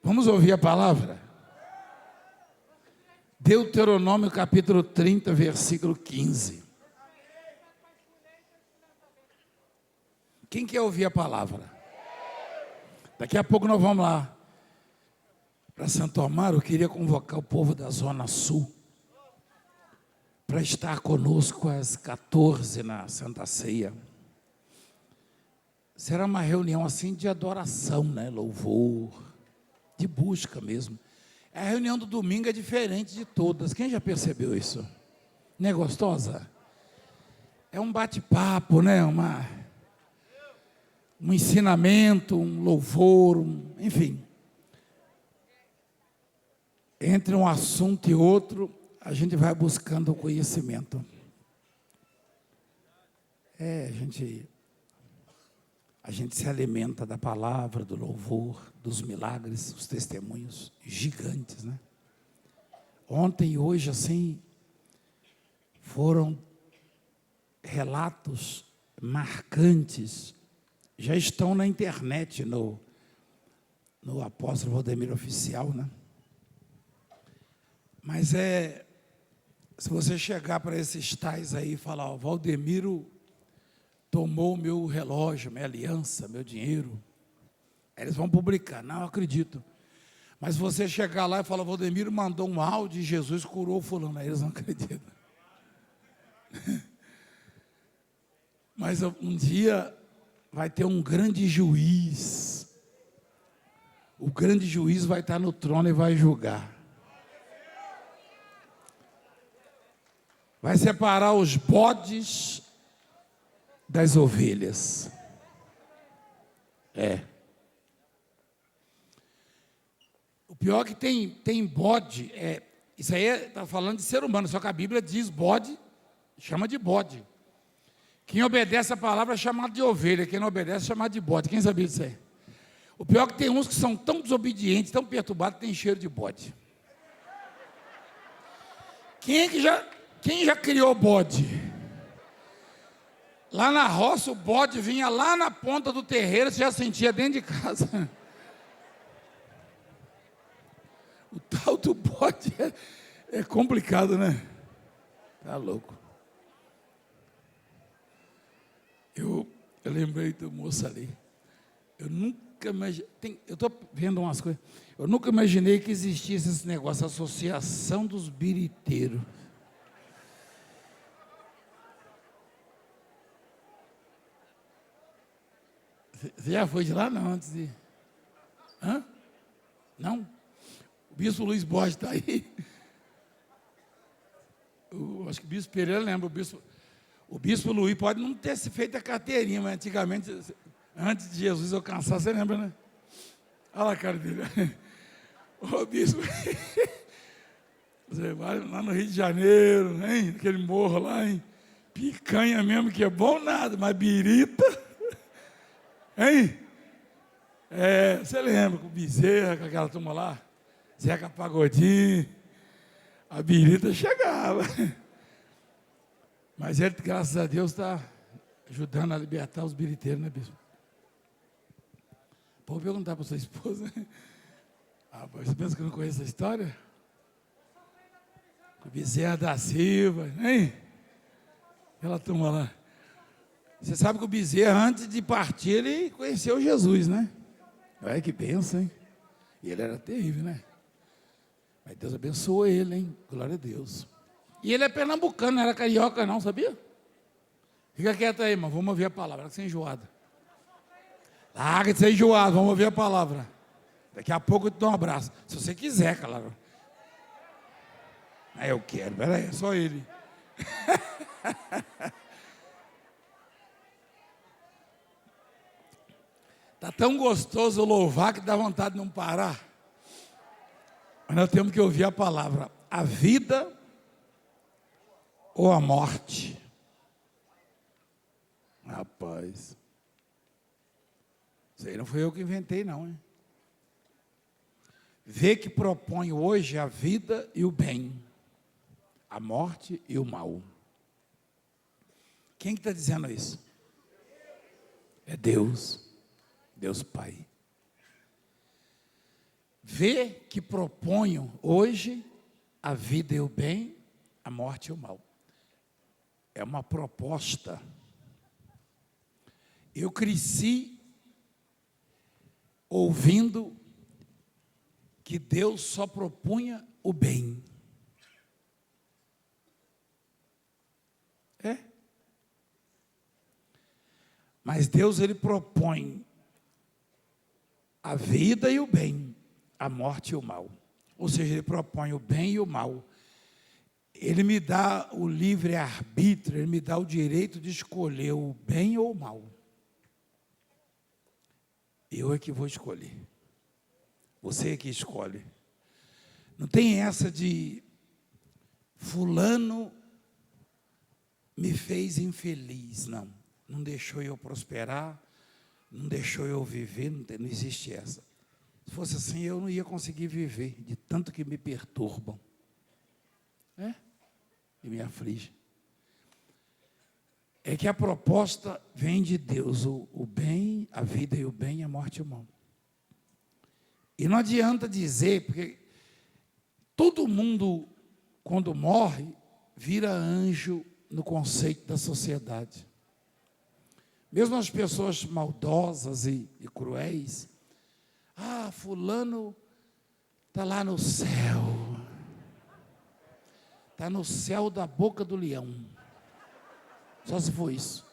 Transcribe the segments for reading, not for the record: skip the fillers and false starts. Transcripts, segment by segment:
Vamos ouvir a palavra? Deuteronômio capítulo 30, versículo 15. Quem quer ouvir a palavra? Daqui a pouco nós vamos lá para Santo Amaro. Eu queria convocar o povo da Zona Sul para estar conosco às 14 na Santa Ceia. Será uma reunião assim de adoração, né? Louvor, de busca mesmo. A reunião do domingo é diferente de todas. Quem já percebeu isso? Não é gostosa? É um bate-papo, né? Um ensinamento, um louvor, enfim. Entre um assunto e outro, a gente vai buscando o conhecimento. A gente se alimenta da palavra, do louvor, dos milagres, os testemunhos gigantes, né? Ontem e hoje, assim, foram relatos marcantes, já estão na internet, no Apóstolo Valdemiro Oficial, né? Mas se você chegar para esses tais aí e falar, ó, Valdemiro tomou o meu relógio, minha aliança, meu dinheiro, aí eles vão publicar, não acredito. Mas se você chegar lá e falar, Valdemiro mandou um áudio e Jesus curou o fulano, aí eles não acreditam. Mas um dia vai ter um grande juiz, o grande juiz vai estar no trono e vai julgar. Vai separar os bodes das ovelhas. O pior é que tem bode, isso aí está falando de ser humano, só que a Bíblia diz bode, chama de bode. Quem obedece a palavra é chamado de ovelha, quem não obedece é chamado de bode. Quem sabia disso aí? O pior é que tem uns que são tão desobedientes, tão perturbados, que tem cheiro de bode. Quem já criou bode? Lá na roça, o bode vinha lá na ponta do terreiro, você já sentia dentro de casa. O tal do bode é complicado, né? Tá louco. Eu lembrei do moço ali. Eu nunca imaginei. Eu estou vendo umas coisas. Eu nunca imaginei que existisse esse negócio, Associação dos Biriteiros. Você já foi de lá? Não, antes de... Hã? Não? O bispo Luiz Borges está aí. Acho que o bispo Pereira lembra. O bispo Luiz pode não ter se feito a carteirinha, mas antigamente, antes de Jesus alcançar, você lembra, né? Olha lá a cara dele. Ô bispo, você vai lá no Rio de Janeiro, hein? Aquele morro lá, hein? Picanha mesmo, que é bom nada, mas birita... Hein? Você lembra com o Bezerra, com aquela turma lá? Zeca Pagodinho, a birita chegava. Mas ele, graças a Deus, está ajudando a libertar os biriteiros, né, bispo? Vou perguntar para sua esposa. Você pensa que eu não conheço a história? O Bezerra da Silva, hein? Aquela turma lá. Você sabe que o Bezerra, antes de partir, ele conheceu Jesus, né? Olha que benção, hein? E ele era terrível, né? Mas Deus abençoou ele, hein? Glória a Deus. E ele é pernambucano, não era carioca não, sabia? Fica quieto aí, irmão, vamos ouvir a palavra, sem enjoada. Larga de ser enjoado, vamos ouvir a palavra. Daqui a pouco eu te dou um abraço. Se você quiser, claro. Eu quero, peraí, é só ele. Está tão gostoso louvar que dá vontade de não parar. Mas nós temos que ouvir a palavra. A vida ou a morte? Rapaz. Isso aí não foi eu que inventei, não, hein? Vê que propõe hoje a vida e o bem, a morte e o mal. Quem que está dizendo isso? É Deus. Deus Pai. vê que proponho hoje a vida e o bem, a morte e o mal. É uma proposta. Eu cresci ouvindo que Deus só propunha o bem. Mas Deus, Ele propõe a vida e o bem, a morte e o mal. Ou seja, Ele propõe o bem e o mal. Ele me dá o livre-arbítrio, Ele me dá o direito de escolher o bem ou o mal. Eu é que vou escolher. Você é que escolhe. Não tem essa de fulano me fez infeliz, não. Não deixou eu prosperar, não deixou eu viver, não existe essa. Se fosse assim, eu não ia conseguir viver, de tanto que me perturbam. E me aflige. É que a proposta vem de Deus, o bem, a vida e o bem, a morte e o mal. E não adianta dizer, porque todo mundo, quando morre, vira anjo no conceito da sociedade. Mesmo as pessoas maldosas e cruéis, fulano está lá no céu, está no céu da boca do leão, só se for isso.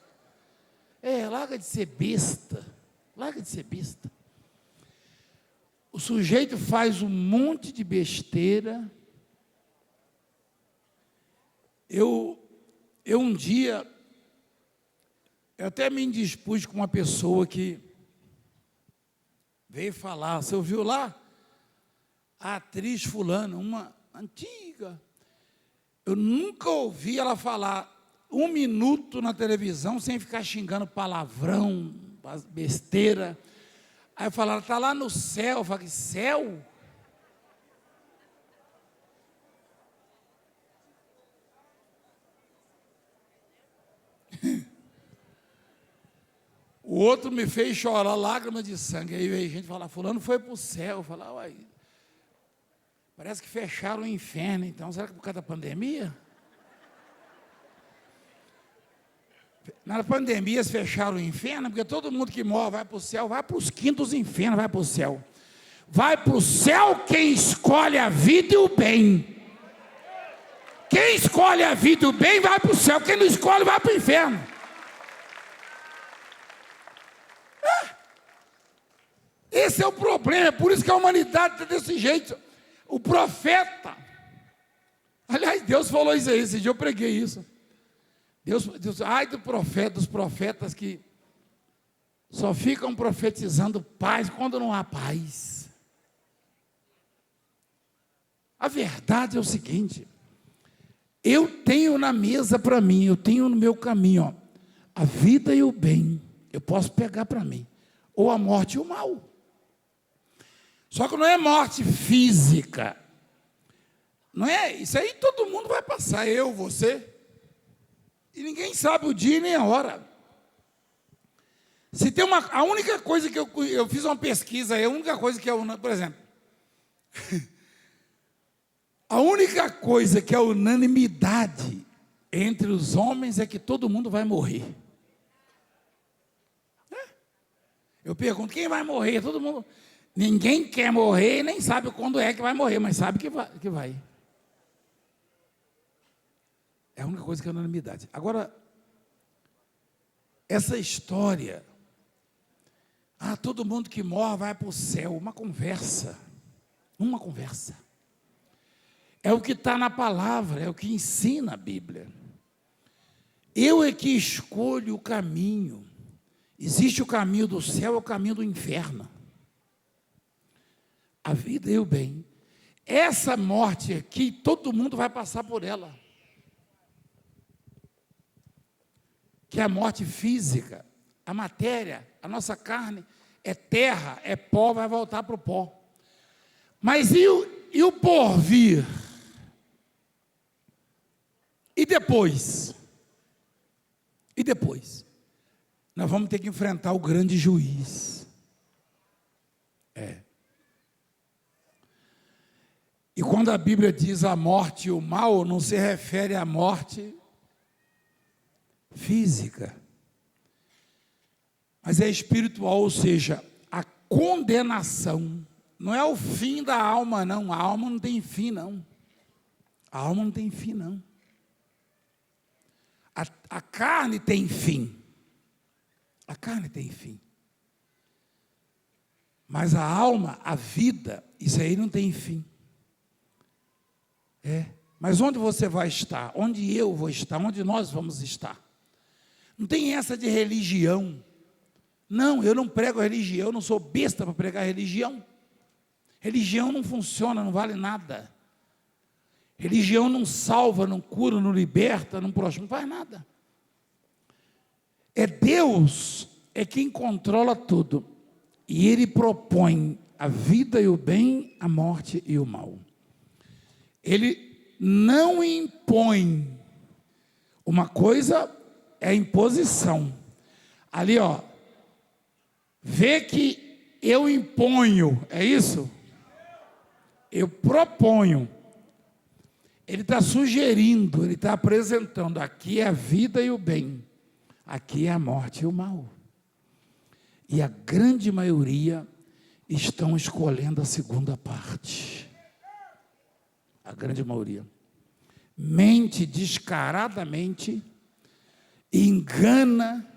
Larga de ser besta, larga de ser besta. O sujeito faz um monte de besteira. Eu um dia, eu até me indispus com uma pessoa que veio falar, você ouviu lá? A atriz fulana, uma antiga. Eu nunca ouvi ela falar 1 minuto na televisão sem ficar xingando palavrão, besteira. Aí falaram, está lá no céu. Eu falei, céu? O outro me fez chorar lágrimas de sangue. Aí veio gente falar, fulano foi para o céu. Eu falei, uai, parece que fecharam o inferno, então. Será que por causa da pandemia? Na pandemia eles fecharam o inferno, porque todo mundo que morre vai para o céu, vai para os quintos infernos, vai para o céu. Vai para o céu quem escolhe a vida e o bem. Quem escolhe a vida e o bem vai para o céu, quem não escolhe vai para o inferno. Esse é o problema, é por isso que a humanidade está desse jeito. O profeta, aliás, Deus falou isso aí, esse dia eu preguei isso. Deus, ai dos profetas que só ficam profetizando paz quando não há paz. A verdade é o seguinte, eu tenho na mesa para mim, eu tenho no meu caminho, a vida e o bem, eu posso pegar para mim, ou a morte e o mal. Só que não é morte física, não é, isso aí todo mundo vai passar, eu, você, e ninguém sabe o dia nem a hora. Se tem a única coisa que eu fiz uma pesquisa, a única coisa que é, por exemplo, a única coisa que é unanimidade entre os homens é que todo mundo vai morrer. Eu pergunto, quem vai morrer? Todo mundo, ninguém quer morrer, nem sabe quando é que vai morrer, mas sabe que vai. É a única coisa que é unanimidade. Agora, essa história, todo mundo que morre vai para o céu, uma conversa. É o que está na palavra, é o que ensina a Bíblia. Eu é que escolho o caminho. Existe o caminho do céu e o caminho do inferno. A vida e o bem. Essa morte aqui, todo mundo vai passar por ela. Que é a morte física, a matéria, a nossa carne, é terra, é pó, vai voltar para o pó. Mas e o porvir? E depois? E depois? Nós vamos ter que enfrentar o grande juiz. E quando a Bíblia diz a morte e o mal, não se refere à morte física, mas é espiritual, ou seja, a condenação. Não é o fim da alma, não. A alma não tem fim, não. A alma não tem fim, não. A carne tem fim. A carne tem fim. Mas a alma, a vida, isso aí não tem fim. Mas onde você vai estar? Onde eu vou estar? Onde nós vamos estar? Não tem essa de religião. Não, eu não prego religião, eu não sou besta para pregar religião. Religião não funciona, não vale nada. Religião não salva, não cura, não liberta, não faz nada. É Deus, é quem controla tudo. E Ele propõe a vida e o bem, a morte e o mal. Ele não impõe. Uma coisa é a imposição. Ali, vê que eu imponho, é isso? Eu proponho. Ele está sugerindo, ele está apresentando, aqui é a vida e o bem, aqui é a morte e o mal. E a grande maioria estão escolhendo a segunda parte. A grande maioria. Mente descaradamente, engana,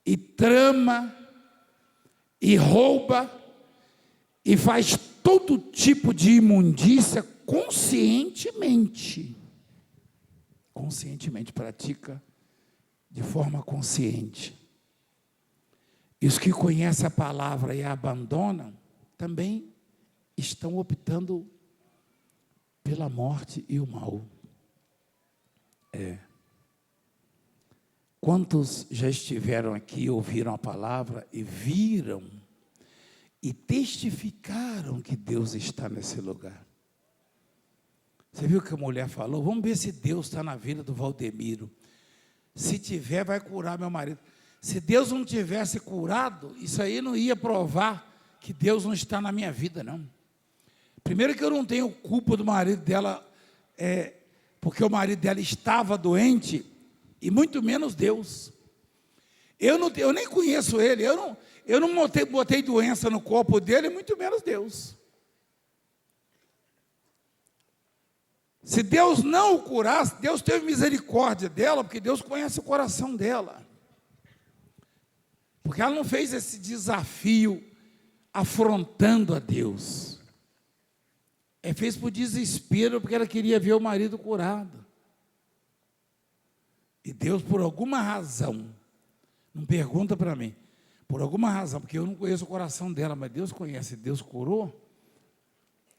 e trama, e rouba, e faz todo tipo de imundícia conscientemente. Conscientemente, pratica de forma consciente. E os que conhecem a palavra e a abandonam, também estão optando pela morte e o mal. Quantos já estiveram aqui, ouviram a palavra e viram e testificaram que Deus está nesse lugar? Você viu o que a mulher falou? Vamos ver se Deus está na vida do Valdemiro. Se tiver, vai curar meu marido. Se Deus não tivesse curado, isso aí não ia provar que Deus não está na minha vida, não. Primeiro que eu não tenho culpa do marido dela, porque o marido dela estava doente, e muito menos Deus. Eu nem conheço ele, eu não botei doença no corpo dele, muito menos Deus. Se Deus não o curasse, Deus teve misericórdia dela, porque Deus conhece o coração dela. Porque ela não fez esse desafio afrontando a Deus. Ela fez por desespero, porque ela queria ver o marido curado. E Deus, por alguma razão, não pergunta para mim, por alguma razão, porque eu não conheço o coração dela, mas Deus conhece, Deus curou,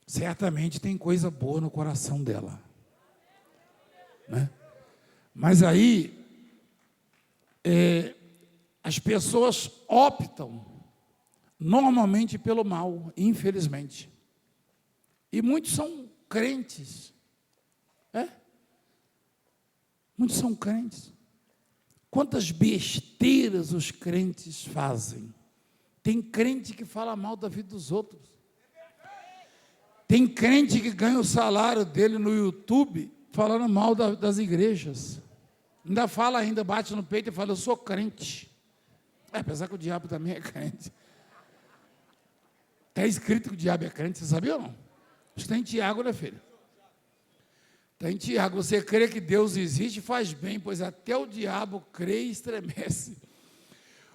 certamente tem coisa boa no coração dela, né? Mas aí, as pessoas optam, normalmente pelo mal, infelizmente, e muitos são crentes, muitos são crentes. Quantas besteiras os crentes fazem. Tem crente que fala mal da vida dos outros. Tem crente que ganha o salário dele no YouTube falando mal das igrejas. Ainda bate no peito e fala, eu sou crente. Apesar que o diabo também é crente. Está escrito que o diabo é crente, você sabia ou não? Está em Tiago, né, filho? Está em Tiago, você crê que Deus existe, faz bem, pois até o diabo crê e estremece.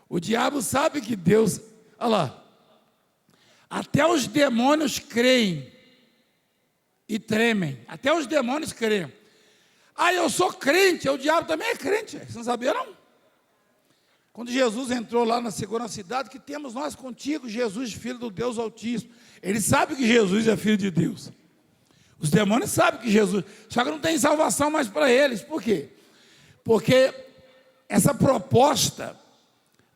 O diabo sabe que Deus, olha lá, até os demônios creem e tremem, até os demônios creem. Eu sou crente, o diabo também é crente, você não sabia não? Quando Jesus entrou lá na segunda cidade, que temos nós contigo, Jesus, filho do Deus Altíssimo, ele sabe que Jesus é filho de Deus. Os demônios sabem que Jesus, só que não tem salvação mais para eles. Por quê? Porque essa proposta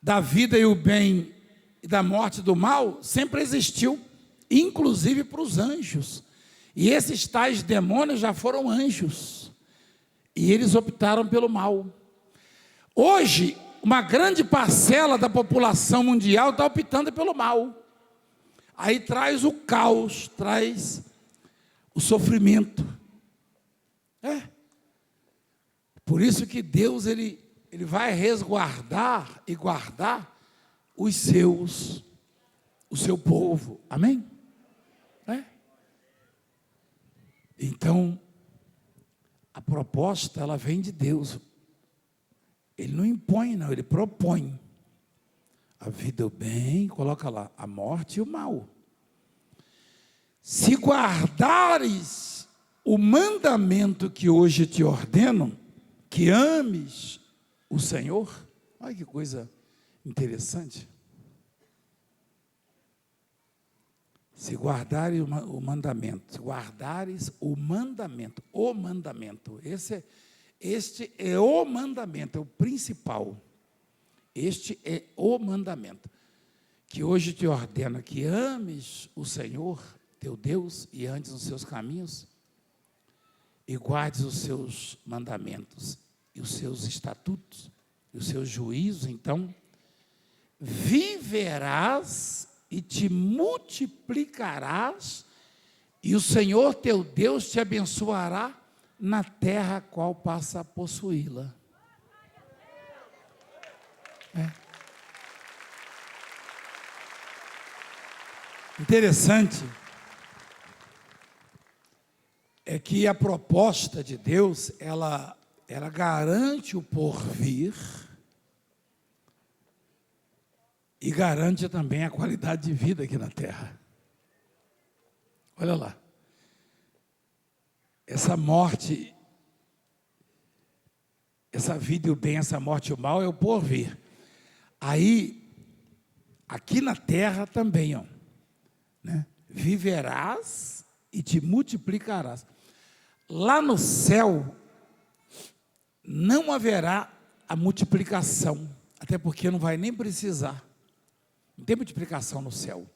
da vida e o bem e da morte e do mal sempre existiu, inclusive para os anjos. E esses tais demônios já foram anjos. E eles optaram pelo mal. Hoje, uma grande parcela da população mundial está optando pelo mal. Aí traz o caos, traz o sofrimento. Por isso que Deus, ele vai resguardar e guardar o seu povo. Amém? Então, a proposta, ela vem de Deus. Ele não impõe, não, ele propõe. A vida e o bem, coloca lá, a morte e o mal. Se guardares o mandamento que hoje te ordeno, que ames o Senhor. Olha que coisa interessante. Se guardares o mandamento, se guardares o mandamento, este é o mandamento, é o principal. Este é o mandamento, que hoje te ordena que ames o Senhor, teu Deus, e andes nos seus caminhos, e guardes os seus mandamentos, e os seus estatutos, e os seus juízos, então, viverás e te multiplicarás, e o Senhor teu Deus te abençoará na terra a qual passa a possuí-la. Interessante é que a proposta de Deus, ela garante o porvir e garante também a qualidade de vida aqui na terra. Olha lá. Essa morte, essa vida e o bem, essa morte e o mal é o porvir. Aí, aqui na terra também, viverás e te multiplicarás. Lá no céu, não haverá a multiplicação, até porque não vai nem precisar. Não tem multiplicação no céu.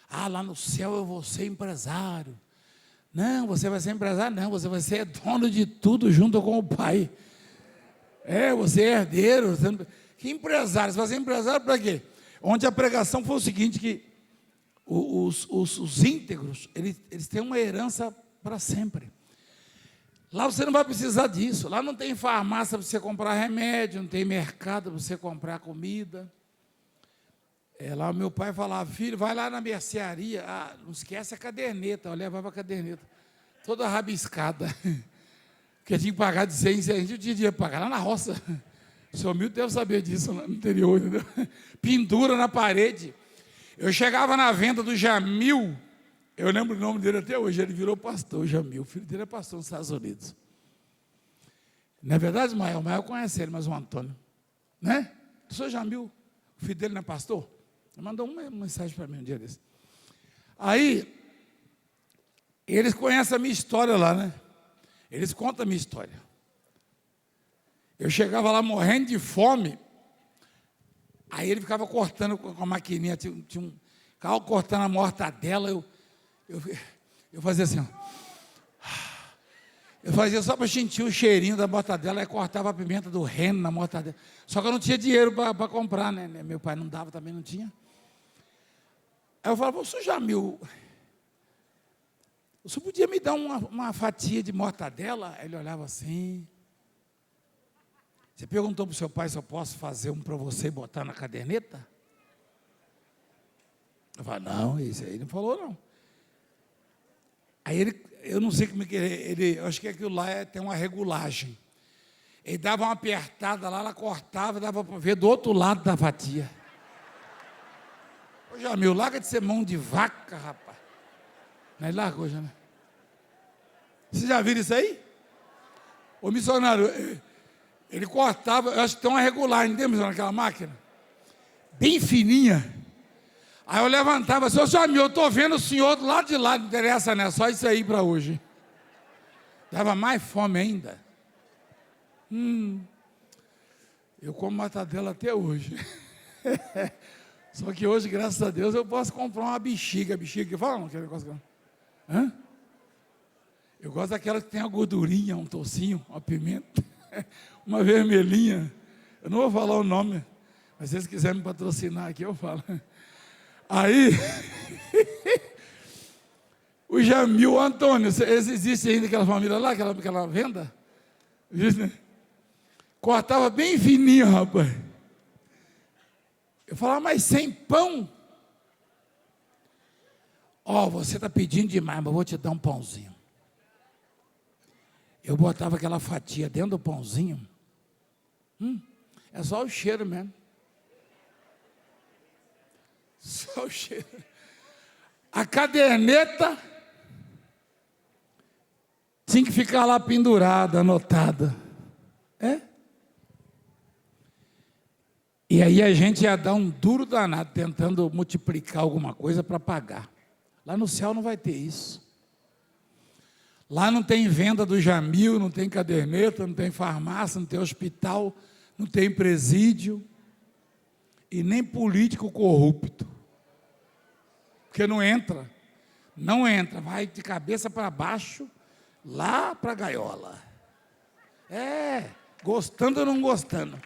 Lá no céu eu vou ser empresário. Não, você vai ser empresário, não, você vai ser dono de tudo junto com o Pai. Você é herdeiro. Que empresário? Você vai ser empresário para quê? Onde a pregação foi o seguinte, que os íntegros, eles têm uma herança para sempre. Lá você não vai precisar disso. Lá não tem farmácia para você comprar remédio, não tem mercado para você comprar comida. Lá o meu pai falava, filho, vai lá na mercearia, não esquece a caderneta, eu levava a caderneta, toda rabiscada, porque tinha que pagar de 100 em 100, a gente não tinha dinheiro para pagar, lá na roça, o senhor Milton deve saber disso, no interior, entendeu? Pendura na parede. Eu chegava na venda do Jamil, eu lembro o nome dele até hoje, ele virou pastor, o Jamil, o filho dele é pastor nos Estados Unidos. Não é verdade, Ismael? O Ismael conhece ele, mas o Antônio, né? O senhor Jamil, o filho dele não é pastor? Ele mandou uma mensagem para mim um dia desse. Aí, eles conhecem a minha história lá, né? Eles contam a minha história. Eu chegava lá morrendo de fome, aí ele ficava cortando com a maquininha, ficava cortando a mortadela, eu fazia assim, eu fazia só para sentir o cheirinho da mortadela, aí cortava a pimenta do reino na mortadela. Só que eu não tinha dinheiro para comprar, né? Meu pai não dava, também não tinha. Aí eu falava, senhor Jamil, o senhor podia me dar uma fatia de mortadela? Aí ele olhava assim. Você perguntou para o seu pai se eu posso fazer um para você e botar na caderneta? Eu falei, não, isso aí não falou não. Aí eu não sei como é que eu acho que aquilo lá tem uma regulagem. Ele dava uma apertada lá, ela cortava, dava para ver do outro lado da fatia. Ô Jamil, larga de ser mão de vaca, rapaz. Não, ele largou já, né? Vocês já viram isso aí? O missionário, ele cortava, eu acho que tem uma regulagem, não tem, missionário, aquela máquina? Bem fininha. Aí eu levantava, senhor Jamil, eu estou vendo o senhor do lado de lá, não interessa, né? Só isso aí para hoje. Dava mais fome ainda. Eu como mortadela até hoje. Só que hoje, graças a Deus, eu posso comprar uma bexiga. Bexiga que fala, não? Aquele negócio. Eu gosto daquela que tem a gordurinha, um tocinho, uma pimenta, uma vermelhinha. Eu não vou falar o nome, mas se vocês quiserem me patrocinar aqui, eu falo. Aí, O Jamil, o Antônio, existe ainda aquela família lá, aquela venda? Existe, né? Cortava bem fininho, rapaz. Eu falava, mas sem pão? Ó, você está pedindo demais, mas eu vou te dar um pãozinho. Eu botava aquela fatia dentro do pãozinho. É só o cheiro mesmo. Só o cheiro. A caderneta tinha que ficar lá pendurada, anotada. E aí a gente ia dar um duro danado, tentando multiplicar alguma coisa para pagar. Lá no céu não vai ter isso. Lá não tem venda do Jamil, não tem caderneta, não tem farmácia, não tem hospital, não tem presídio e nem político corrupto. Porque não entra, vai de cabeça para baixo, lá para a gaiola. Gostando ou não gostando.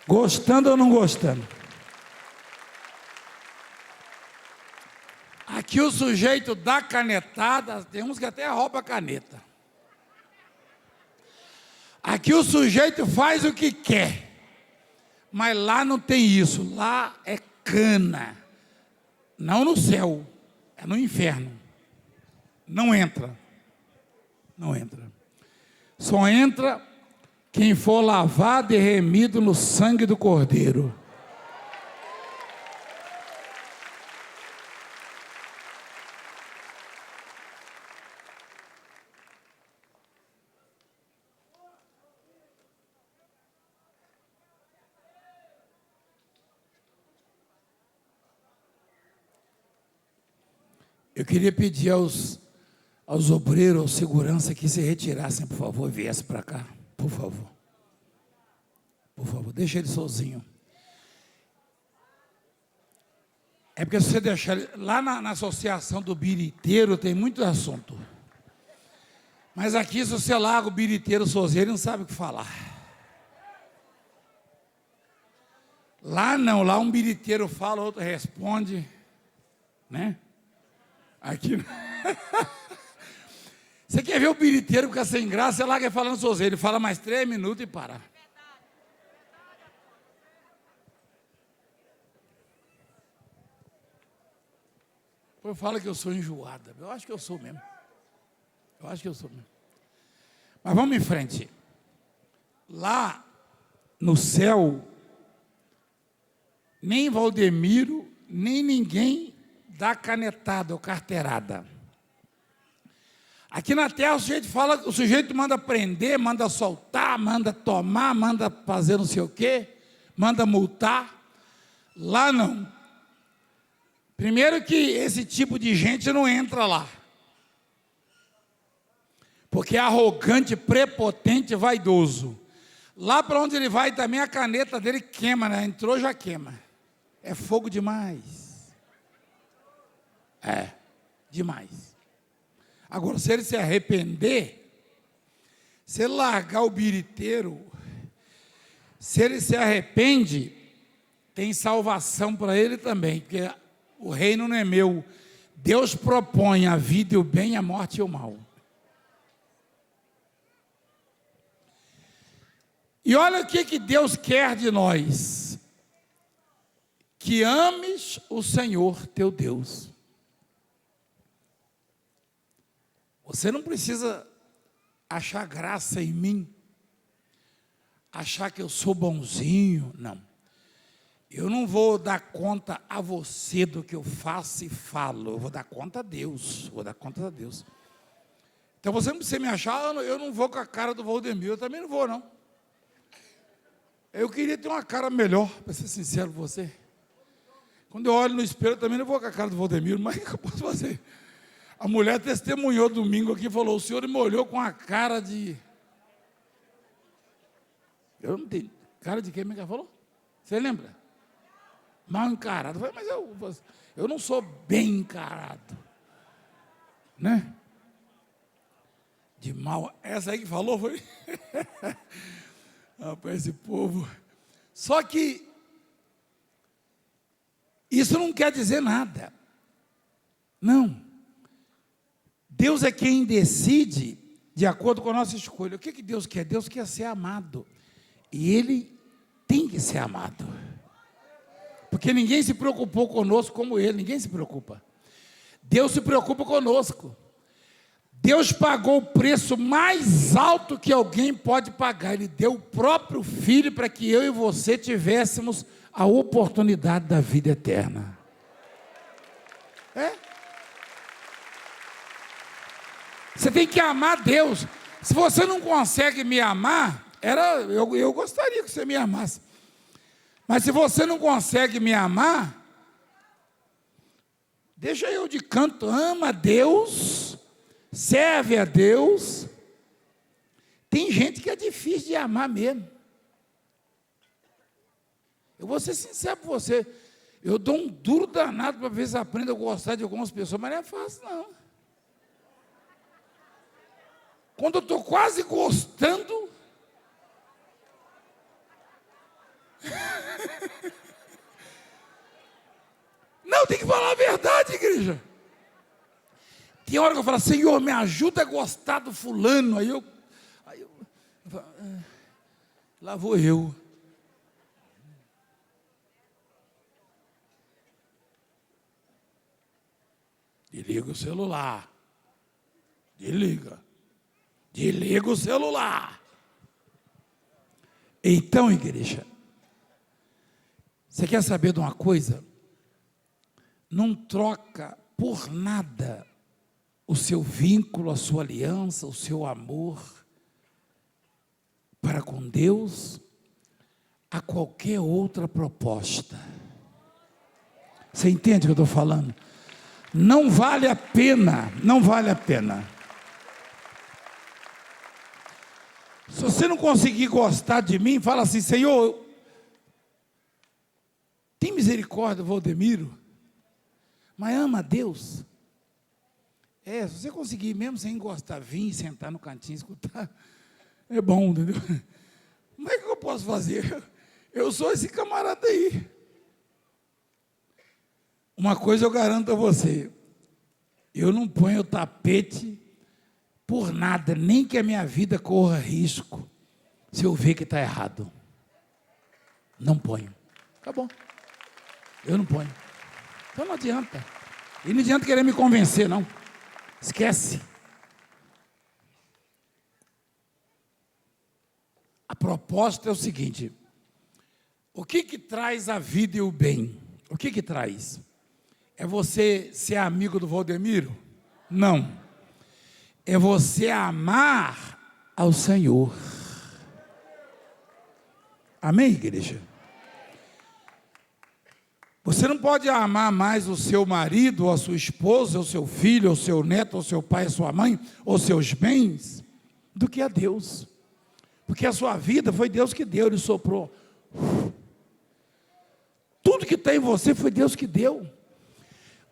Gostando ou não gostando. Aqui o sujeito dá canetada, tem uns que até rouba a caneta. Aqui o sujeito faz o que quer, mas lá não tem isso, lá é cana. Não no céu, é no inferno. Não entra. Não entra. Só entra quem for lavado e remido no sangue do Cordeiro. Eu queria pedir aos obreiros, aos segurança que se retirassem, por favor, e viessem para cá, por favor. Por favor, deixa ele sozinho. É porque se você deixar ele... Lá na associação do biriteiro tem muito assunto. Mas aqui, se você larga o biriteiro sozinho, ele não sabe o que falar. Lá não, lá um biriteiro fala, outro responde, né? Aqui não. Você quer ver o biriteiro ficar sem graça, você larga ele falando sozinho, ele fala mais 3 minutos e para. Eu falo que eu sou enjoada, eu acho que eu sou mesmo. Mas vamos em frente. Lá no céu, nem Valdemiro, nem ninguém dá canetada ou carteirada. Aqui na terra o sujeito manda prender, manda soltar, manda tomar, manda fazer não sei o quê, manda multar. Lá não. Primeiro que esse tipo de gente não entra lá. Porque é arrogante, prepotente, vaidoso. Lá para onde ele vai também a caneta dele queima, né? Entrou, já queima. É fogo demais. Demais. Agora, se ele se arrepender, se ele largar o biriteiro, se ele se arrepende, tem salvação para ele também, porque o reino não é meu. Deus propõe a vida e o bem, a morte e o mal. E olha o que Deus quer de nós. Que ames o Senhor teu Deus. Você não precisa achar graça em mim, achar que eu sou bonzinho, não. Eu não vou dar conta a você do que eu faço e falo, eu vou dar conta a Deus, Então você não precisa me achar, eu não vou com a cara do Valdemiro, eu também não vou, não. Eu queria ter uma cara melhor, para ser sincero com você. Quando eu olho no espelho, eu também não vou com a cara do Valdemiro, mas o que eu posso fazer? A mulher testemunhou domingo aqui e falou, o senhor me olhou com a cara de... Eu não tenho... Cara de quem me falou? Você lembra? Mal encarado. Eu falei, mas eu não sou bem encarado. Né? De mal. Essa aí que falou foi... Rapaz, esse povo... Só que... Isso não quer dizer nada. Não. Deus é quem decide de acordo com a nossa escolha. O que Deus quer? Deus quer ser amado. E Ele tem que ser amado. Porque ninguém se preocupou conosco como Ele, ninguém se preocupa. Deus se preocupa conosco. Deus pagou o preço mais alto que alguém pode pagar. Ele deu o próprio Filho para que eu e você tivéssemos a oportunidade da vida eterna. Você tem que amar Deus. Se você não consegue me amar, eu gostaria que você me amasse. Mas se você não consegue me amar, deixa eu de canto. Ama a Deus, serve a Deus. Tem gente que é difícil de amar mesmo. Eu vou ser sincero com você. Eu dou um duro danado para ver se aprendo a gostar de algumas pessoas, mas não é fácil não. Quando eu estou quase gostando, não, tem que falar a verdade, igreja. Tem hora que eu falo, Senhor, me ajuda a gostar do fulano. Aí eu falo, lá vou eu. Desliga o celular. Desliga o celular. Então, igreja, você quer saber de uma coisa? Não troca por nada o seu vínculo, a sua aliança, o seu amor para com Deus a qualquer outra proposta. Você entende o que eu estou falando? Não vale a pena, não vale a pena. Se você não conseguir gostar de mim, fala assim, Senhor, tem misericórdia, Valdemiro, mas ama a Deus. Se você conseguir mesmo sem gostar, vir sentar no cantinho, escutar, é bom, entendeu? Como é que eu posso fazer? Eu sou esse camarada aí. Uma coisa eu garanto a você, eu não ponho o tapete por nada, nem que a minha vida corra risco, se eu ver que está errado. Não ponho. Acabou. Eu não ponho. Então não adianta. E não adianta querer me convencer, não. Esquece. A proposta é o seguinte: o que traz a vida e o bem? O que traz? É você ser amigo do Valdemiro? Não. É você amar ao Senhor. Amém, igreja? Você não pode amar mais o seu marido, ou a sua esposa, ou seu filho, ou seu neto, ou seu pai, ou sua mãe, ou seus bens, do que a Deus. Porque a sua vida foi Deus que deu, Ele soprou. Tudo que tem em você foi Deus que deu.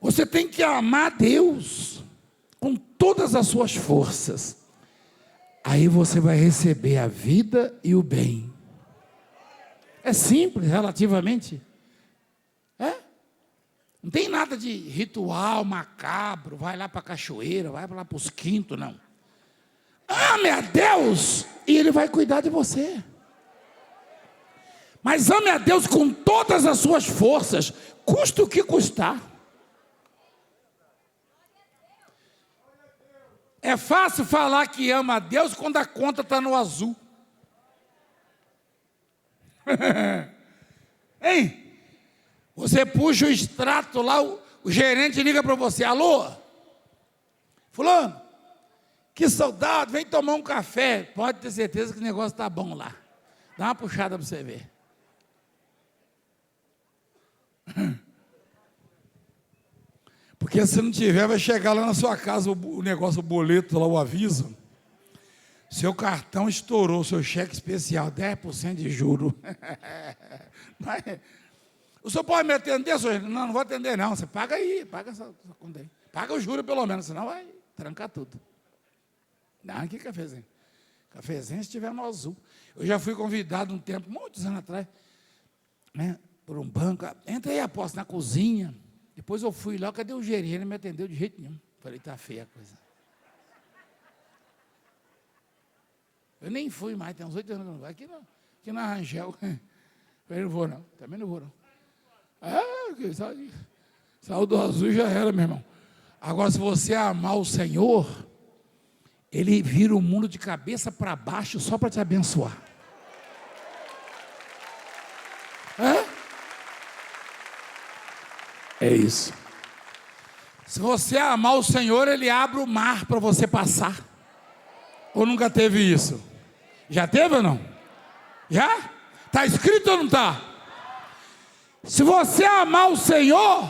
Você tem que amar Deus com todas as suas forças. Aí você vai receber a vida e o bem. É simples, relativamente. Não tem nada de ritual macabro, vai lá para a cachoeira, vai lá para os quintos, não. Ame a Deus e Ele vai cuidar de você. Mas ame a Deus com todas as suas forças, custa o que custar. É fácil falar que ama a Deus quando a conta está no azul. Hein? Você puxa o extrato lá, o gerente liga para você, alô? Fulano, que saudade, vem tomar um café. Pode ter certeza que o negócio está bom lá. Dá uma puxada para você ver. Porque se não tiver, vai chegar lá na sua casa o negócio, o boleto lá, o aviso. Seu cartão estourou, seu cheque especial, 10% de juro. Mas, o senhor pode me atender, senhor? Não vou atender não, você paga aí, paga essa conta aí. Paga o juro pelo menos, senão vai trancar tudo. Não, que cafezinho. Cafezinho se tiver no azul. Eu já fui convidado um tempo, muitos anos atrás, né, por um banco. Entra aí, apóstolo, na cozinha. Depois eu fui lá, cadê o gerente? Ele não me atendeu de jeito nenhum. Falei, está feia a coisa. Eu nem fui mais, tem uns 8 anos que eu não vou. Aqui na Rangel. Eu não vou, não. Também não vou, não. Saiu do azul já era, meu irmão. Agora, se você amar o Senhor, Ele vira o mundo de cabeça para baixo só para te abençoar. É isso. Se você amar o Senhor, Ele abre o mar para você passar. Ou nunca teve isso? Já teve ou não? Já? Está escrito ou não está? Se você amar o Senhor,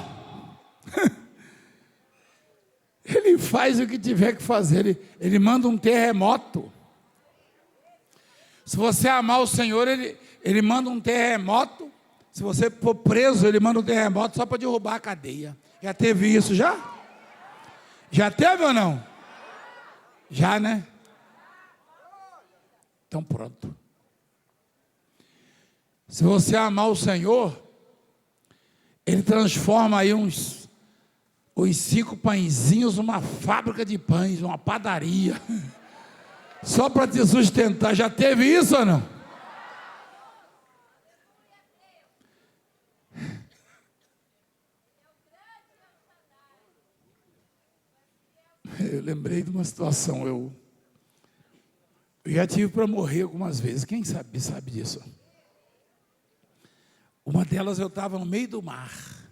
Ele faz o que tiver que fazer. Ele manda um terremoto. Se você amar o Senhor, Ele manda um terremoto. Se você for preso, Ele manda um terremoto só para derrubar a cadeia. Já teve isso já? Já teve ou não? Já, né? Então pronto. Se você amar o Senhor, Ele transforma aí os 5 pãezinhos numa fábrica de pães, uma padaria. Só para te sustentar. Já teve isso ou não? Eu lembrei de uma situação, eu já tive para morrer algumas vezes, quem sabe disso. Uma delas eu estava no meio do mar.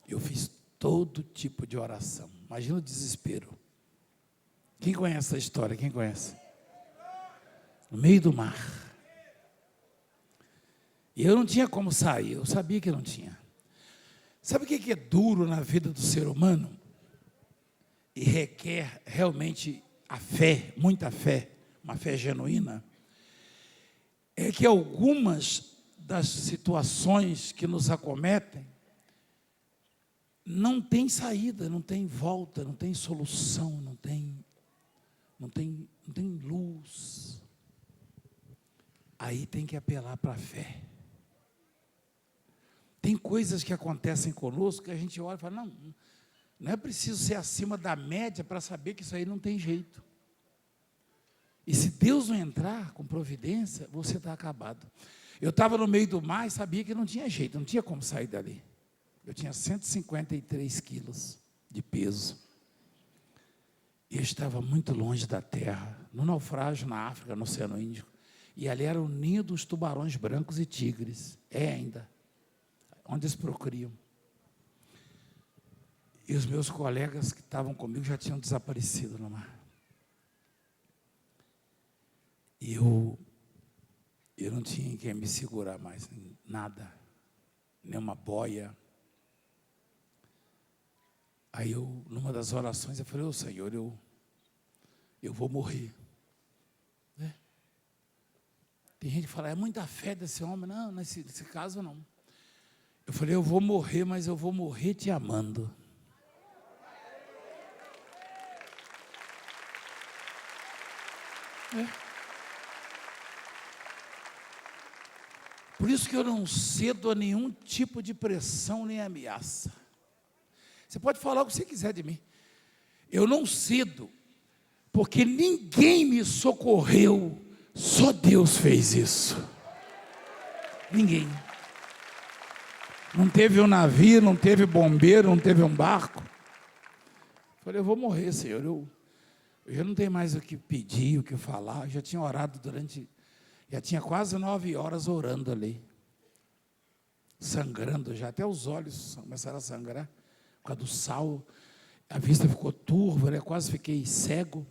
Eu fiz todo tipo de oração, imagina o desespero. Quem conhece essa história? Quem conhece? No meio do mar. E eu não tinha como sair, eu sabia que não tinha. Sabe o que é duro na vida do ser humano? E requer realmente a fé, muita fé, uma fé genuína. É que algumas das situações que nos acometem não tem saída, não tem volta, não tem solução, não tem luz. Aí tem que apelar para a fé. Tem coisas que acontecem conosco que a gente olha e fala, não é preciso ser acima da média para saber que isso aí não tem jeito. E se Deus não entrar com providência, você está acabado. Eu estava no meio do mar e sabia que não tinha jeito, não tinha como sair dali. Eu tinha 153 quilos de peso. E eu estava muito longe da terra, no naufrágio na África, no Oceano Índico. E ali era o ninho dos tubarões brancos e tigres. É ainda. Onde eles procriam. E os meus colegas que estavam comigo já tinham desaparecido no mar. E eu não tinha quem me segurar mais, nada, nenhuma boia. Aí numa das orações, eu falei, ô Senhor, eu vou morrer. Né? Tem gente que fala, é muita fé desse homem. Não, nesse caso não. Eu falei, eu vou morrer, mas eu vou morrer te amando. Por isso que eu não cedo a nenhum tipo de pressão nem ameaça. Você pode falar o que você quiser de mim. Eu não cedo, porque ninguém me socorreu, só Deus fez isso. Ninguém. Não teve um navio, não teve bombeiro, não teve um barco. Falei, eu vou morrer, Senhor. Eu já não tenho mais o que pedir, o que falar. Eu já tinha orado já tinha quase 9 horas orando ali. Sangrando já, até os olhos começaram a sangrar. Por causa do sal, a vista ficou turva, eu quase fiquei cego.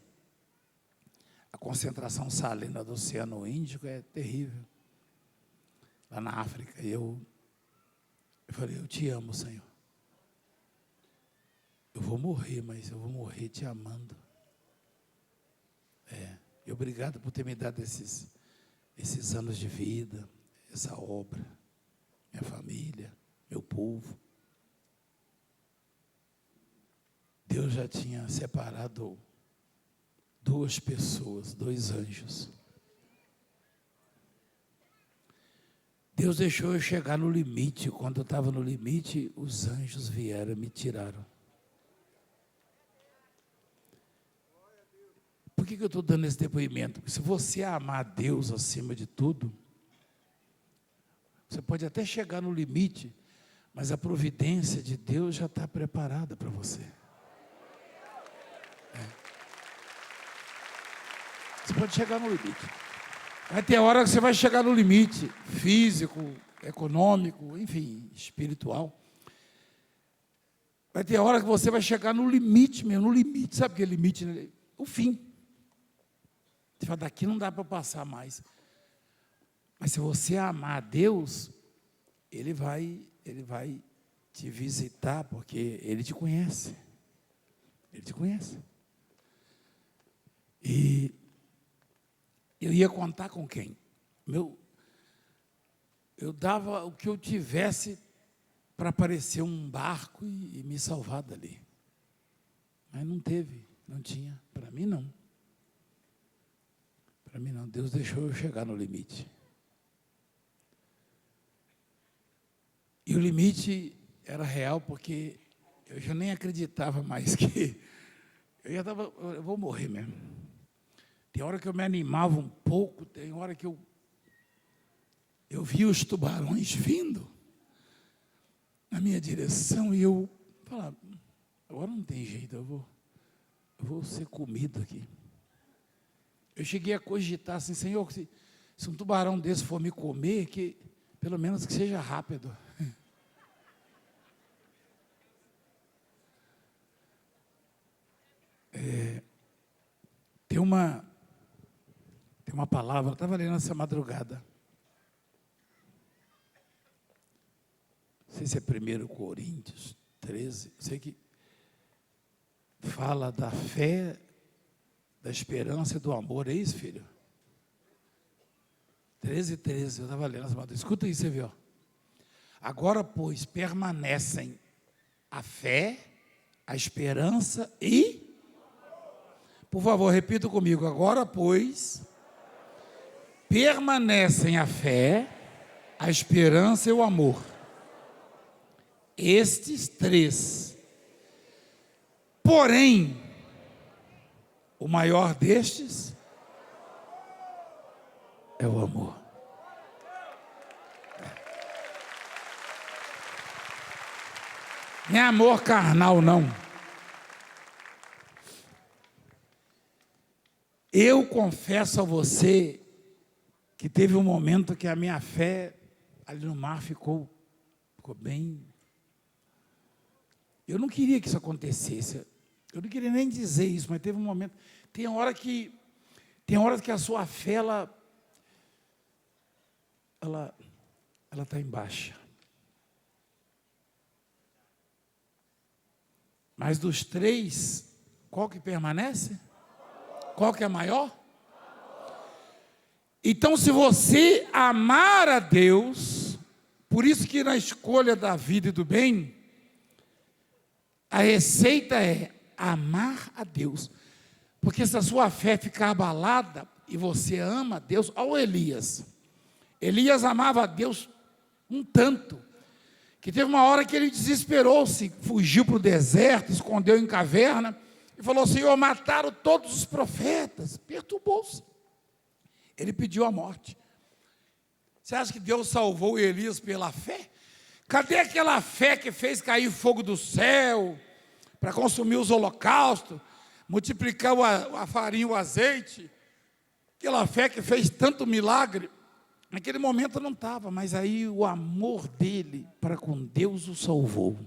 A concentração salina do Oceano Índico é terrível. Lá na África, eu falei, eu te amo, Senhor. Eu vou morrer, mas eu vou morrer te amando. E obrigado por ter me dado esses anos de vida, essa obra, minha família, meu povo. Deus já tinha separado 2 pessoas, 2 anjos. Deus deixou eu chegar no limite. Quando eu estava no limite, os anjos vieram e me tiraram. que eu estou dando esse depoimento? Porque se você amar Deus acima de tudo, você pode até chegar no limite, mas a providência de Deus já está preparada para você. Você pode chegar no limite. Vai ter hora que você vai chegar no limite físico, econômico, enfim, espiritual. Vai ter hora que você vai chegar no limite mesmo, no limite. Sabe o que é limite? O fim. Você fala, daqui não dá para passar mais. Mas se você amar a Deus, Ele vai te visitar, porque Ele te conhece. Ele te conhece. E eu ia contar com quem? Eu dava o que eu tivesse para aparecer um barco e me salvar dali. Mas não teve, não tinha. Para mim, não. Para mim, não. Deus deixou eu chegar no limite. E o limite era real, porque eu já nem acreditava mais que eu vou morrer mesmo. Tem hora que eu me animava um pouco, tem hora que eu via os tubarões vindo na minha direção e eu falava, agora não tem jeito, eu vou ser comido aqui. Eu cheguei a cogitar assim, Senhor, se um tubarão desse for me comer, que pelo menos que seja rápido. Tem uma palavra, eu estava lendo essa madrugada. Não sei se é 1 Coríntios 13, sei que fala da fé, da esperança e do amor. É isso, filho? 13, eu estava lendo essa madrugada. Escuta aí, você vê, ó. Agora, pois, permanecem a fé, a esperança e... Por favor, repita comigo. Agora, pois, permanecem a fé, a esperança e o amor. Estes três. Porém, o maior destes é o amor. Não é amor carnal, não. Eu confesso a você que teve um momento que a minha fé ali no mar ficou bem. Eu não queria que isso acontecesse. Eu não queria nem dizer isso, mas teve um momento. Tem hora que a sua fé ela está em baixa. Mas dos três, qual que permanece? Qual que é maior? Então, se você amar a Deus, por isso que na escolha da vida e do bem, a receita é amar a Deus. Porque se a sua fé ficar abalada e você ama a Deus, olha o Elias. Elias amava a Deus um tanto, que teve uma hora que ele desesperou-se, fugiu para o deserto, escondeu em caverna, e falou, Senhor, mataram todos os profetas. Perturbou-se. Ele pediu a morte. Você acha que Deus salvou Elias pela fé? Cadê aquela fé que fez cair fogo do céu, para consumir os holocaustos, multiplicar a farinha e o azeite? Aquela fé que fez tanto milagre. Naquele momento não estava, mas aí o amor dele para com Deus o salvou.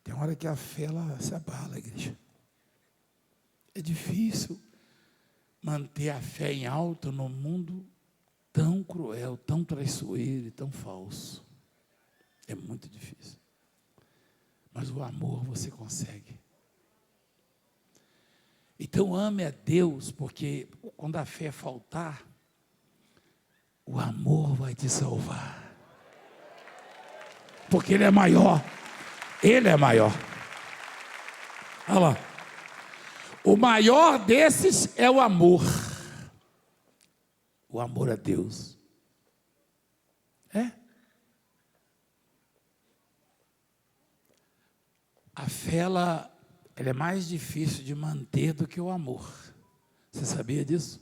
Tem hora que a fé ela se abala, igreja. É difícil manter a fé em alta num mundo tão cruel, tão traiçoeiro e tão falso. É muito difícil. Mas o amor você consegue. Então ame a Deus, porque quando a fé faltar, o amor vai te salvar. Porque Ele é maior. Ele é maior. Olha lá. O maior desses é o amor. O amor a Deus. É? A fé, ela ele é mais difícil de manter do que o amor. Você sabia disso?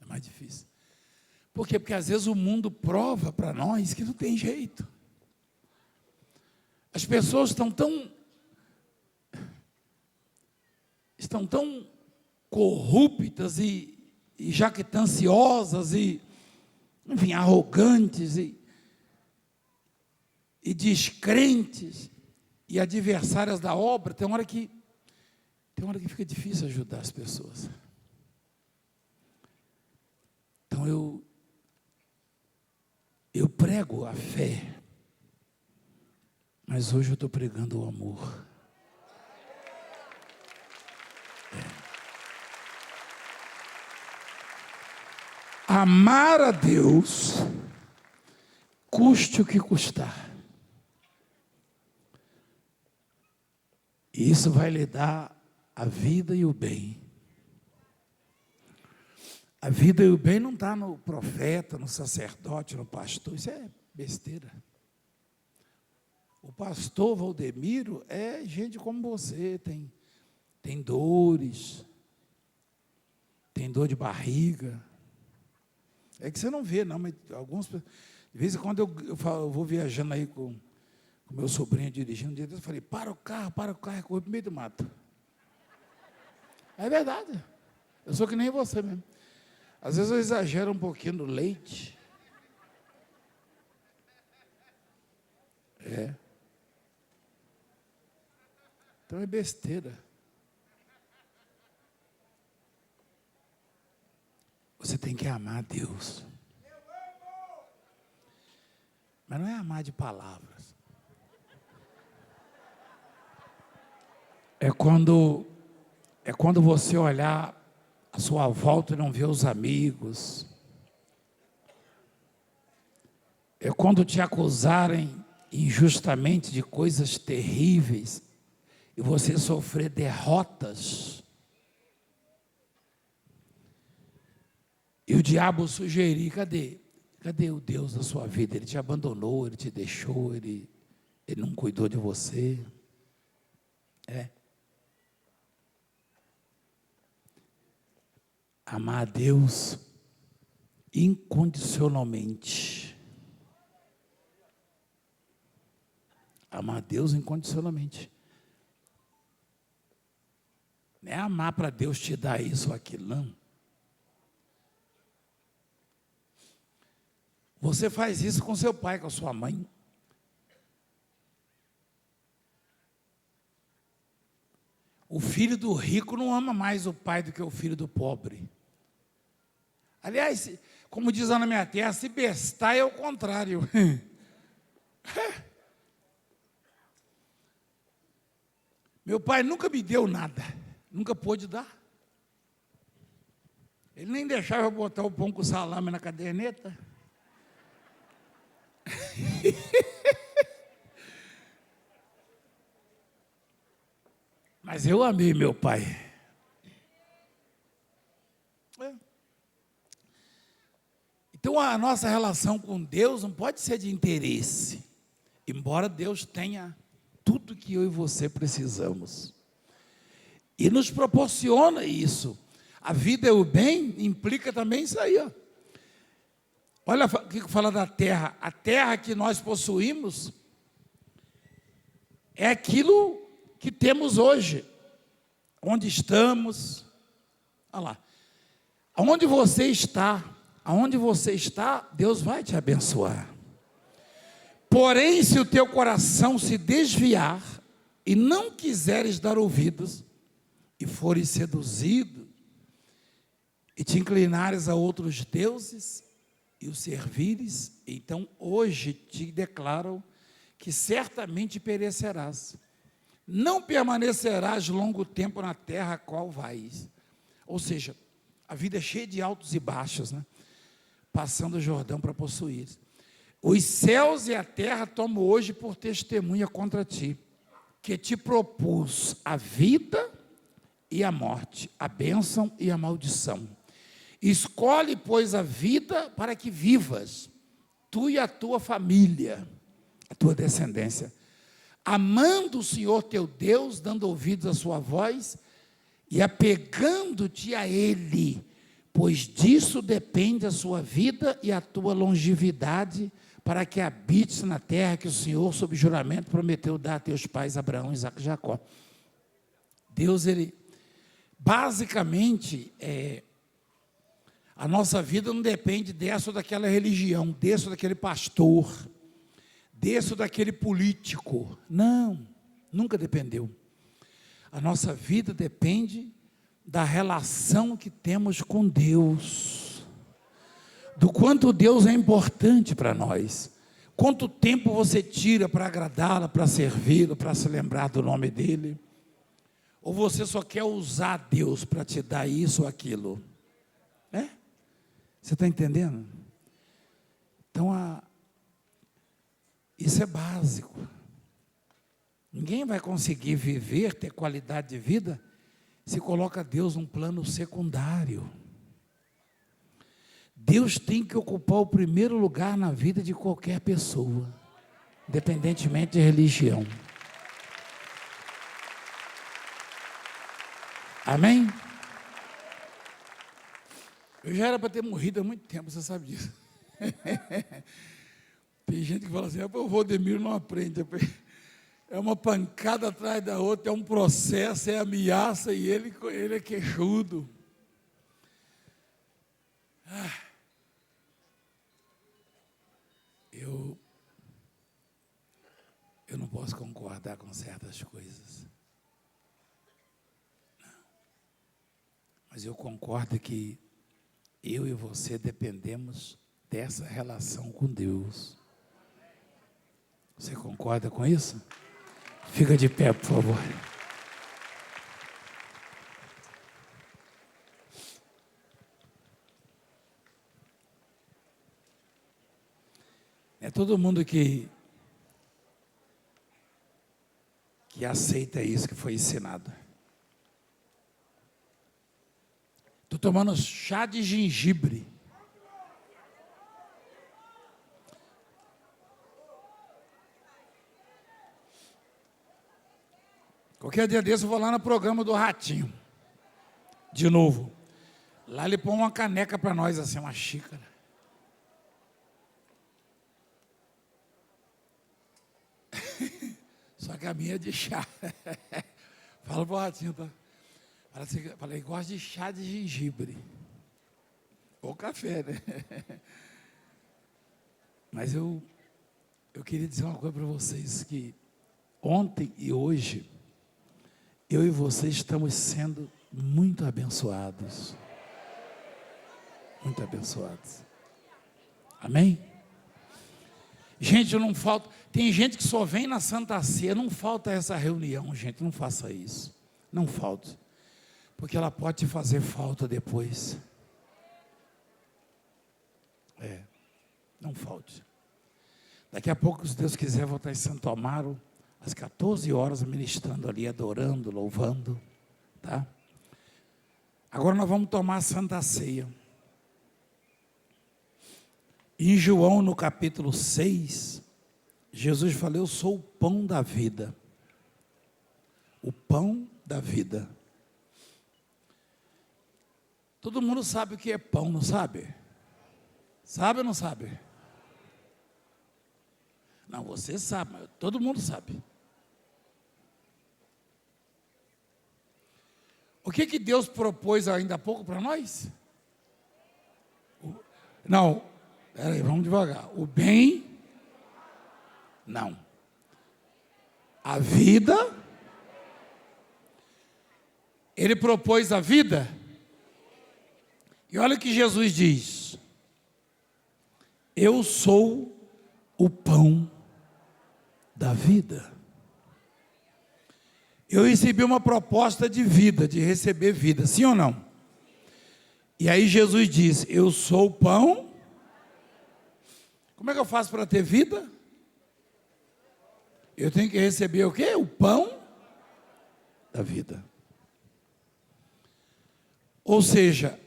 É mais difícil. Por quê? Porque às vezes o mundo prova para nós que não tem jeito. As pessoas estão tão corruptas e jactanciosas e, enfim, arrogantes e descrentes e adversárias da obra. Tem hora que fica difícil ajudar as pessoas. Então eu prego a fé, mas hoje eu estou pregando o amor. Amar a Deus, custe o que custar. E isso vai lhe dar a vida e o bem. A vida e o bem não está no profeta, no sacerdote, no pastor. Isso é besteira. O pastor Valdemiro é gente como você, tem dores, tem dor de barriga. É que você não vê, não, mas alguns, de vez em quando eu vou viajando aí com meu sobrinho dirigindo, um dia eu falei, para o carro, é correr para o meio do mato. É verdade, eu sou que nem você mesmo. Às vezes eu exagero um pouquinho no leite. Então é besteira. Você tem que amar a Deus. Mas não é amar de palavras. É quando você olhar à sua volta e não ver os amigos. É quando te acusarem injustamente de coisas terríveis e você sofrer derrotas. E o diabo sugerir, cadê o Deus da sua vida? Ele te abandonou, ele te deixou, ele não cuidou de você. Amar a Deus incondicionalmente. Amar a Deus incondicionalmente. Não é amar para Deus te dar isso ou aquilo, não. Você faz isso com seu pai, com a sua mãe. O filho do rico não ama mais o pai do que o filho do pobre. Aliás, como diz lá na minha terra, se bestar é o contrário. Meu pai nunca me deu nada, nunca pôde dar. Ele nem deixava eu botar o pão com salame na caderneta. Mas eu amei meu pai. Então a nossa relação com Deus não pode ser de interesse, embora Deus tenha tudo que eu e você precisamos. E nos proporciona isso. A vida e o bem implica também isso aí, ó. Olha o que fala da terra. A terra que nós possuímos é aquilo que temos hoje. Onde estamos. Olha lá. Aonde você está, Deus vai te abençoar. Porém, se o teu coração se desviar e não quiseres dar ouvidos, e fores seduzido, e te inclinares a outros deuses, e o servires, então hoje te declaro que certamente perecerás. Não permanecerás longo tempo na terra a qual vais. Ou seja, a vida é cheia de altos e baixos, né? Passando o Jordão para possuir. Os céus e a terra tomo hoje por testemunha contra ti, que te propus a vida e a morte, a bênção e a maldição. Escolhe, pois, a vida para que vivas, tu e a tua família, a tua descendência. amando o Senhor teu Deus, dando ouvidos à sua voz e apegando-te a Ele, pois disso depende a sua vida e a tua longevidade, para que habites na terra que o Senhor, sob juramento, prometeu dar a teus pais Abraão, Isaque e Jacó. Deus, Ele, basicamente, a nossa vida não depende dessa ou daquela religião, desse ou daquele pastor, desse ou daquele político. Não, nunca dependeu. A nossa vida depende da relação que temos com Deus, do quanto Deus é importante para nós, quanto tempo você tira para agradá-lo, para servi-lo, para se lembrar do nome dEle, ou você só quer usar Deus para te dar isso ou aquilo, né? Você está entendendo? Então, isso é básico. Ninguém vai conseguir viver, ter qualidade de vida, se coloca Deus num plano secundário. Deus tem que ocupar o primeiro lugar na vida de qualquer pessoa, independentemente de religião. Amém? Eu já era para ter morrido há muito tempo, você sabe disso. Tem gente que fala assim, o Valdemiro não aprende. É uma pancada atrás da outra, é um processo, é ameaça, e ele é queixudo. Eu não posso concordar com certas coisas. Não. Mas eu concordo que eu e você dependemos dessa relação com Deus. Você concorda com isso? Fica de pé, por favor. É todo mundo que aceita isso que foi ensinado. Estou tomando chá de gengibre. Qualquer dia desse eu vou lá no programa do Ratinho. De novo. Lá ele põe uma caneca para nós, assim, uma xícara. Só que a minha é de chá. Fala pro Ratinho, tá? Falei, gosto de chá de gengibre. Ou café, né? Mas eu queria dizer uma coisa para vocês, que ontem e hoje, eu e vocês estamos sendo muito abençoados. Muito abençoados. Amém? Gente, não falta. Tem gente que só vem na Santa Ceia, não falta essa reunião, gente, não faça isso. Não falta. Porque ela pode te fazer falta depois. Não falte. Daqui a pouco, se Deus quiser, vou estar em Santo Amaro, às 14 horas, ministrando ali, adorando, louvando, tá? Agora nós vamos tomar a Santa Ceia. Em João, no capítulo 6, Jesus falou, eu sou o pão da vida. O pão da vida. Todo mundo sabe o que é pão, não sabe? Sabe ou não sabe? Não, você sabe, mas todo mundo sabe. O que Deus propôs ainda há pouco para nós? Não, peraí, vamos devagar. O bem, não. A vida, Ele propôs a vida. E olha o que Jesus diz. Eu sou o pão da vida. Eu recebi uma proposta de vida, de receber vida, sim ou não? E aí Jesus diz, eu sou o pão. Como é que eu faço para ter vida? Eu tenho que receber o quê? O pão da vida. Ou seja,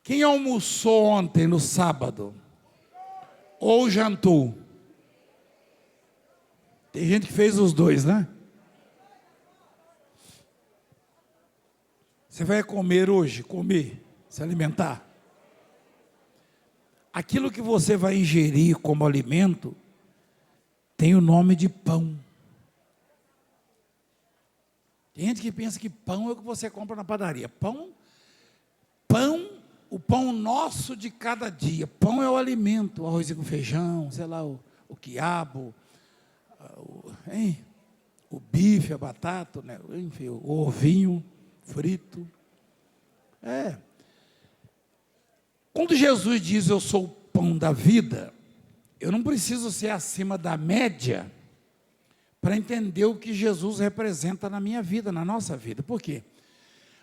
quem almoçou ontem no sábado? Ou jantou? Tem gente que fez os dois, né? Você vai comer hoje, se alimentar. Aquilo que você vai ingerir como alimento tem o nome de pão. Tem gente que pensa que pão é o que você compra na padaria. Pão, o pão nosso de cada dia. Pão é o alimento, o arroz com feijão, sei lá, o quiabo, o bife, a batata, né? Enfim, o ovinho frito. Quando Jesus diz eu sou o pão da vida, eu não preciso ser acima da média para entender o que Jesus representa na minha vida, na nossa vida. Por quê?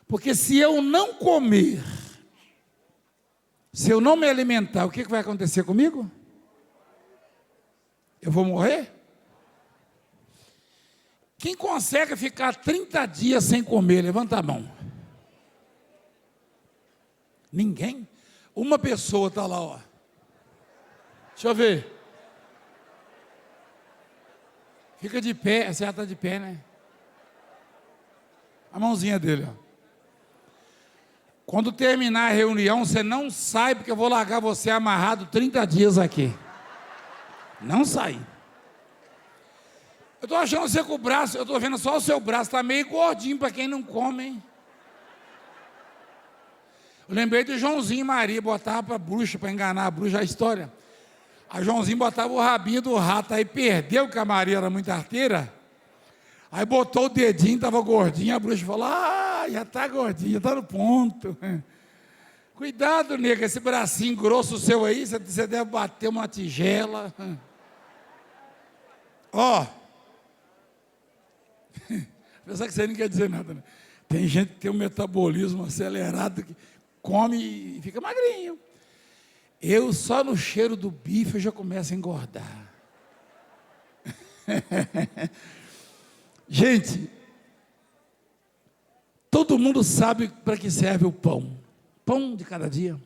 Porque se eu não comer, se eu não me alimentar, o que vai acontecer comigo? Eu vou morrer? Quem consegue ficar 30 dias sem comer, levanta a mão. Ninguém? Uma pessoa está lá, ó. Deixa eu ver. Fica de pé, você já está de pé, né? A mãozinha dele, ó. Quando terminar a reunião, você não sai, porque eu vou largar você amarrado 30 dias aqui. Não sai. Eu estou achando você com o braço, eu estou vendo só o seu braço, está meio gordinho para quem não come, hein? Eu lembrei do Joãozinho e Maria, botava para bruxa, para enganar a bruxa, a história. A Joãozinho botava o rabinho do rato, aí perdeu, que a Maria era muito arteira. Aí botou o dedinho, estava gordinho, a bruxa falou, já está gordinho, já está no ponto. Cuidado, nega, esse bracinho grosso seu aí, você deve bater uma tigela. Ó. Apesar que você não quer dizer nada, né? Tem gente que tem um metabolismo acelerado, que come e fica magrinho. Eu só no cheiro do bife eu já começo a engordar. Gente, todo mundo sabe para que serve o pão. Pão de cada dia.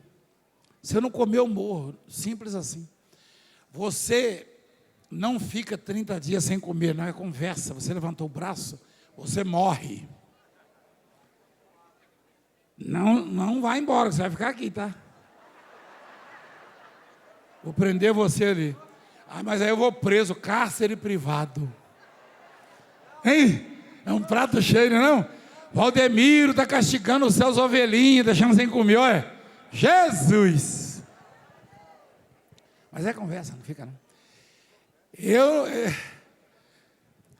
Se eu não comer, eu morro. Simples assim. Você não fica 30 dias sem comer, não é conversa. Você levantou o braço, você morre. Não vai embora, você vai ficar aqui, tá? Vou prender você ali. Mas aí eu vou preso, cárcere privado. Hein? É um prato cheio, não? Valdemiro está castigando os seus ovelhinhos, deixando sem comer, olha. Jesus! Mas é conversa, não fica não.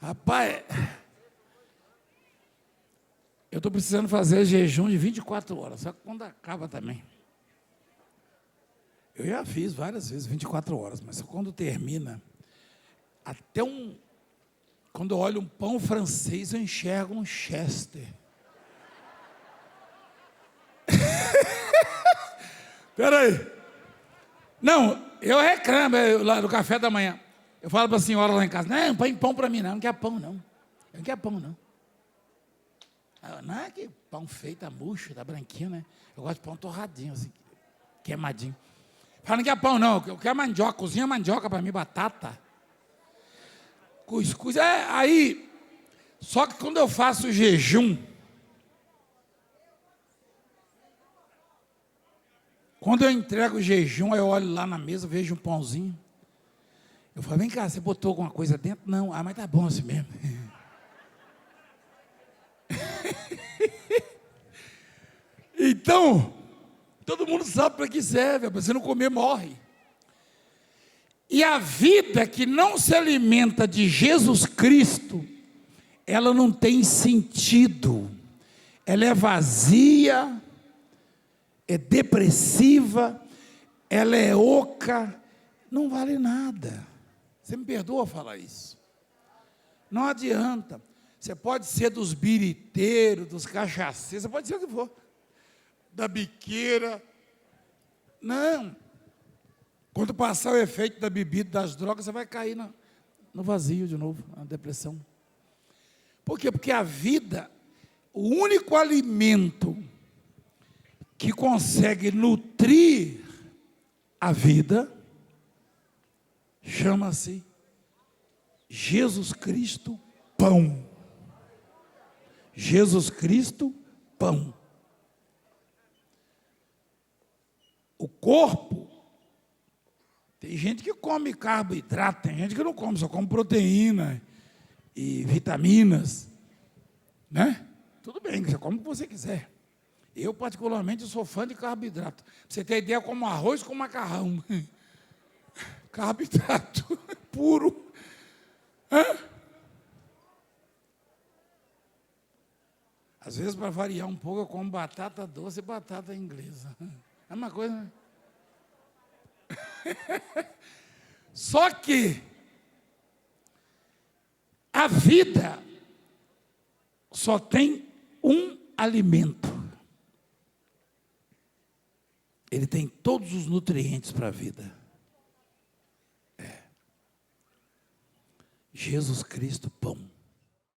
Rapaz, eu estou precisando fazer jejum de 24 horas, só que quando acaba também. Eu já fiz várias vezes 24 horas, mas quando termina, quando eu olho um pão francês, eu enxergo um Chester. Espera aí. Não, eu reclamo lá no café da manhã. Eu falo para a senhora lá em casa, não põe pão para mim não quer pão não. Eu não quero pão não. Não é que pão feito, tá murcho, tá branquinho, né? Eu gosto de pão torradinho, assim, queimadinho. Fala, não quer pão não, eu quero mandioca, cozinha mandioca para mim, batata. Cuscuz, aí, só que quando eu faço jejum, quando eu entrego o jejum, eu olho lá na mesa, vejo um pãozinho. Eu falo, vem cá, você botou alguma coisa dentro? Não, mas tá bom assim mesmo. Então, todo mundo sabe para que serve, para você não comer, morre. E a vida que não se alimenta de Jesus Cristo, ela não tem sentido, ela é vazia, é depressiva, ela é oca, não vale nada. Você me perdoa falar isso? Não adianta. Você pode ser dos biriteiros, dos cachaceiros, você pode ser o que for, da biqueira. Não. Quando passar o efeito da bebida, das drogas, você vai cair no vazio de novo, na depressão. Por quê? Porque a vida, o único alimento que consegue nutrir a vida, chama-se Jesus Cristo, pão. Jesus Cristo, pão. O corpo, tem gente que come carboidrato, tem gente que não come, só come proteína e vitaminas, né? Tudo bem, você come o que você quiser. Eu, particularmente, sou fã de carboidrato. Pra você ter ideia, eu como arroz com macarrão. Carboidrato puro. Hã? Às vezes, para variar um pouco, eu como batata doce e batata inglesa. É uma coisa, né? Só que a vida só tem um alimento. Ele tem todos os nutrientes para a vida. Jesus Cristo, pão.